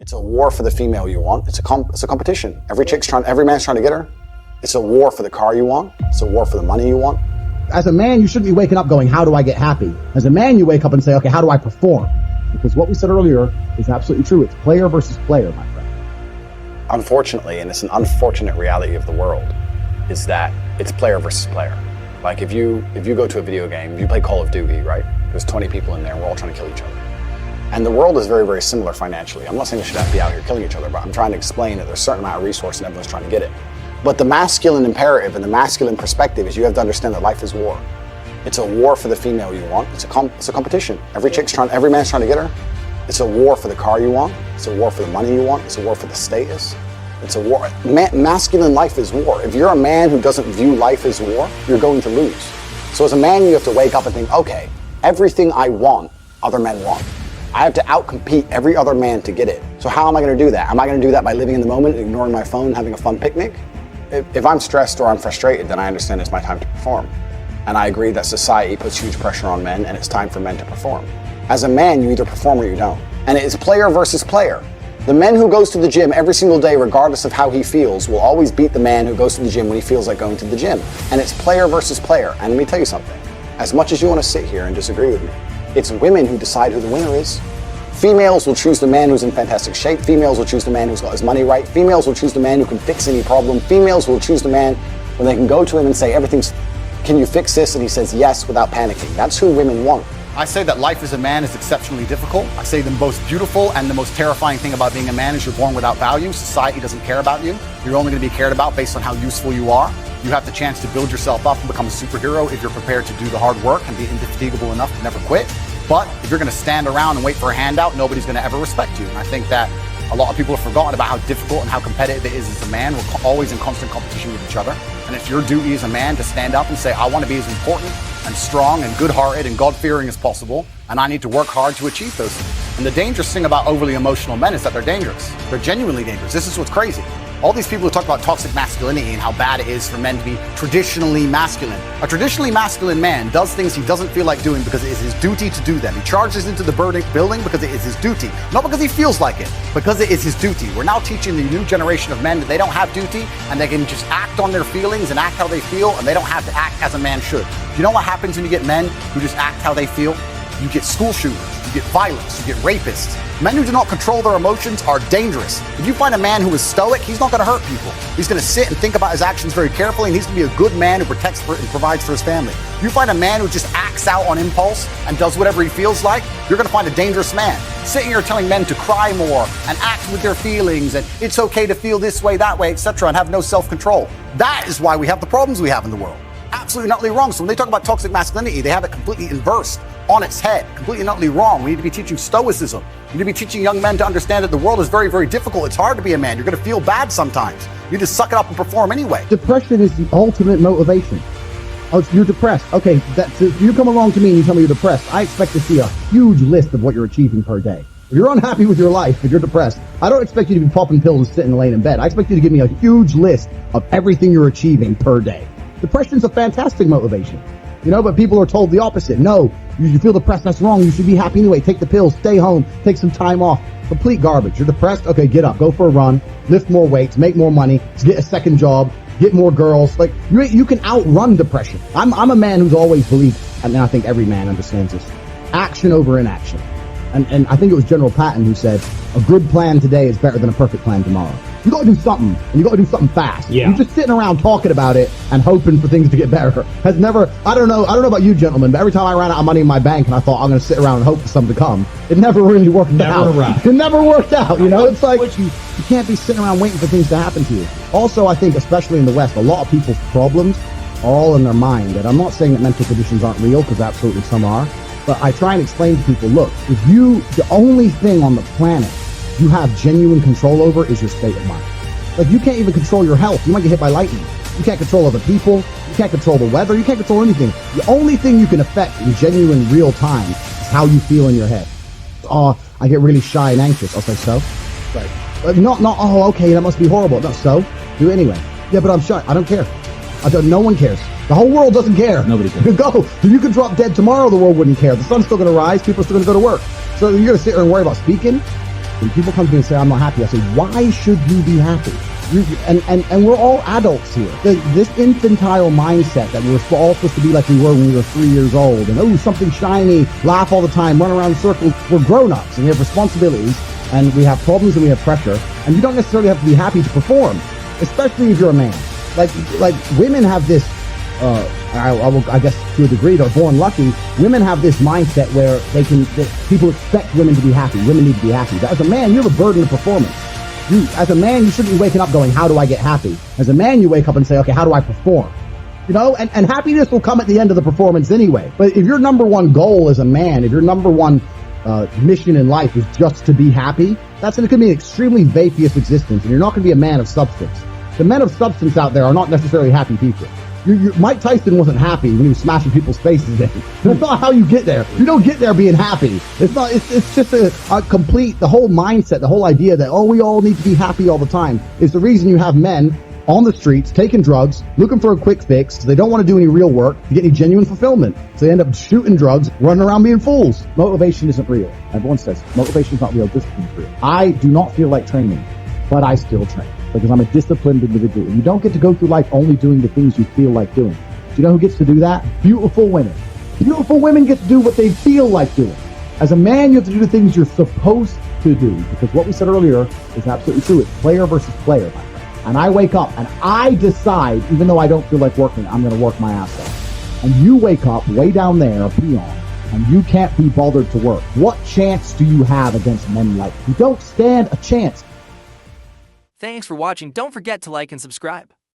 It's a war for the female you want. It's a competition. Every man's trying to get her. It's a war for the car you want. It's a war for the money you want. As a man, you shouldn't be waking up going, how do I get happy? As a man, you wake up and say, okay, how do I perform? Because what we said earlier is absolutely true. It's player versus player, my friend. Unfortunately, and it's an unfortunate reality of the world, is that it's player versus player. Like if you go to a video game, if you play Call of Duty, right? There's 20 people in there, we're all trying to kill each other. And the world is very, very similar financially. I'm not saying we should have to be out here killing each other, but I'm trying to explain that there's a certain amount of resource and everyone's trying to get it. But the masculine imperative and the masculine perspective is you have to understand that life is war. It's a war for the female you want. It's a competition. Every man's trying to get her. It's a war for the car you want. It's a war for the money you want. It's a war for the status. It's a war. Masculine life is war. If you're a man who doesn't view life as war, you're going to lose. So as a man, you have to wake up and think, okay, everything I want, other men want. I have to outcompete every other man to get it. So how am I going to do that? Am I going to do that by living in the moment, ignoring my phone, having a fun picnic? If I'm stressed or I'm frustrated, then I understand it's my time to perform. And I agree that society puts huge pressure on men and it's time for men to perform. As a man, you either perform or you don't. And it is player versus player. The man who goes to the gym every single day, regardless of how he feels, will always beat the man who goes to the gym when he feels like going to the gym. And it's player versus player. And let me tell you something. As much as you want to sit here and disagree with me, it's women who decide who the winner is. Females will choose the man who's in fantastic shape. Females will choose the man who's got his money right. Females will choose the man who can fix any problem. Females will choose the man when they can go to him and say, can you fix this? And he says yes without panicking. That's who women want. I say that life as a man is exceptionally difficult. I say the most beautiful and the most terrifying thing about being a man is you're born without value. Society doesn't care about you. You're only going to be cared about based on how useful you are. You have the chance to build yourself up and become a superhero if you're prepared to do the hard work and be indefatigable enough to never quit. But if you're going to stand around and wait for a handout, nobody's going to ever respect you. And I think that a lot of people have forgotten about how difficult and how competitive it is as a man. We're always in constant competition with each other. And it's your duty as a man to stand up and say, I want to be as important and strong and good-hearted and God-fearing as possible, and I need to work hard to achieve those things. And the dangerous thing about overly emotional men is that they're dangerous. They're genuinely dangerous. This is what's crazy. All these people who talk about toxic masculinity and how bad it is for men to be traditionally masculine. A traditionally masculine man does things he doesn't feel like doing because it is his duty to do them. He charges into the building because it is his duty. Not because he feels like it, because it is his duty. We're now teaching the new generation of men that they don't have duty and they can just act on their feelings and act how they feel, and they don't have to act as a man should. Do you know what happens when you get men who just act how they feel? You get school shooters, you get violence, you get rapists. Men who do not control their emotions are dangerous. If you find a man who is stoic, he's not going to hurt people. He's going to sit and think about his actions very carefully, and he's going to be a good man who protects and provides for his family. If you find a man who just acts out on impulse and does whatever he feels like, you're going to find a dangerous man. Sitting here telling men to cry more and act with their feelings and it's okay to feel this way, that way, etc., and have no self-control. That is why we have the problems we have in the world. Absolutely and utterly wrong. So when they talk about toxic masculinity, they have it completely inversed on its head, completely and utterly wrong. We need to be teaching stoicism. We need to be teaching young men to understand that the world is very, very difficult. It's hard to be a man. You're going to feel bad sometimes. You need to suck it up and perform anyway. Depression is the ultimate motivation. Oh, you're depressed. Okay, so if you come along to me and you tell me you're depressed, I expect to see a huge list of what you're achieving per day. If you're unhappy with your life, if you're depressed, I don't expect you to be popping pills and sitting laying in bed. I expect you to give me a huge list of everything you're achieving per day. Depression's a fantastic motivation, but people are told the opposite. No, you feel depressed, that's wrong. You should be happy anyway. Take the pills, stay home, take some time off. Complete garbage. You're depressed? Okay, get up, go for a run, lift more weights, make more money, get a second job, get more girls. Like, you can outrun depression. I'm a man who's always believed, and I think every man understands this, action over inaction. And I think it was General Patton who said, a good plan today is better than a perfect plan tomorrow. You gotta do something, and you gotta do something fast. Yeah. You're just sitting around talking about it and hoping for things to get better. Has never, I don't know about you gentlemen, but every time I ran out of money in my bank and I thought I'm gonna sit around and hope for something to come, it never really worked out. Right. It never worked out, It's like, you can't be sitting around waiting for things to happen to you. Also, I think, especially in the West, a lot of people's problems are all in their mind. And I'm not saying that mental conditions aren't real, because absolutely some are. But I try and explain to people, look, the only thing on the planet you have genuine control over is your state of mind. Like, you can't even control your health. You might get hit by lightning. You can't control other people. You can't control the weather. You can't control anything. The only thing you can affect in genuine real time is how you feel in your head. Oh, I get really shy and anxious. I'll say, so? Right. Oh, okay, that must be horrible. No, so? Do it anyway. Yeah, but I'm shy. I don't care. No one cares. The whole world doesn't care. Nobody cares. You go. If you could drop dead tomorrow, the world wouldn't care. The sun's still going to rise. People are still going to go to work. So you're going to sit here and worry about speaking? When people come to me and say, I'm not happy, I say, why should you be happy? And we're all adults here. This infantile mindset that we're all supposed to be like we were when we were 3 years old, and something shiny, laugh all the time, run around in circles. We're grown-ups and we have responsibilities and we have problems and we have pressure, and you don't necessarily have to be happy to perform, especially if you're a man. Like women have this, I guess to a degree, they're born lucky. Women have this mindset where people expect women to be happy. Women need to be happy. But as a man, you have a burden of performance. As a man, you shouldn't be waking up going, how do I get happy? As a man, you wake up and say, okay, how do I perform? And happiness will come at the end of the performance anyway. But if your number one goal as a man, if your number one mission in life is just to be happy, that's going to be an extremely vaporous existence, and you're not going to be a man of substance. The men of substance out there are not necessarily happy people. Mike Tyson wasn't happy when he was smashing people's faces in. That's not how you get there. You don't get there being happy. It's not. It's just a complete, the whole mindset, the whole idea that, we all need to be happy all the time is the reason you have men on the streets taking drugs, looking for a quick fix. They don't want to do any real work to get any genuine fulfillment. So they end up shooting drugs, running around being fools. Motivation isn't real. Everyone says motivation is not real. Discipline is real. I do not feel like training, but I still train, because I'm a disciplined individual. You don't get to go through life only doing the things you feel like doing. Do you know who gets to do that? Beautiful women. Beautiful women get to do what they feel like doing. As a man, you have to do the things you're supposed to do, because what we said earlier is absolutely true. It's player versus player, my friend. And I wake up and I decide, even though I don't feel like working, I'm going to work my ass off. And you wake up way down there, a peon, and you can't be bothered to work. What chance do you have against men like you? You don't stand a chance. Thanks for watching. Don't forget to like and subscribe.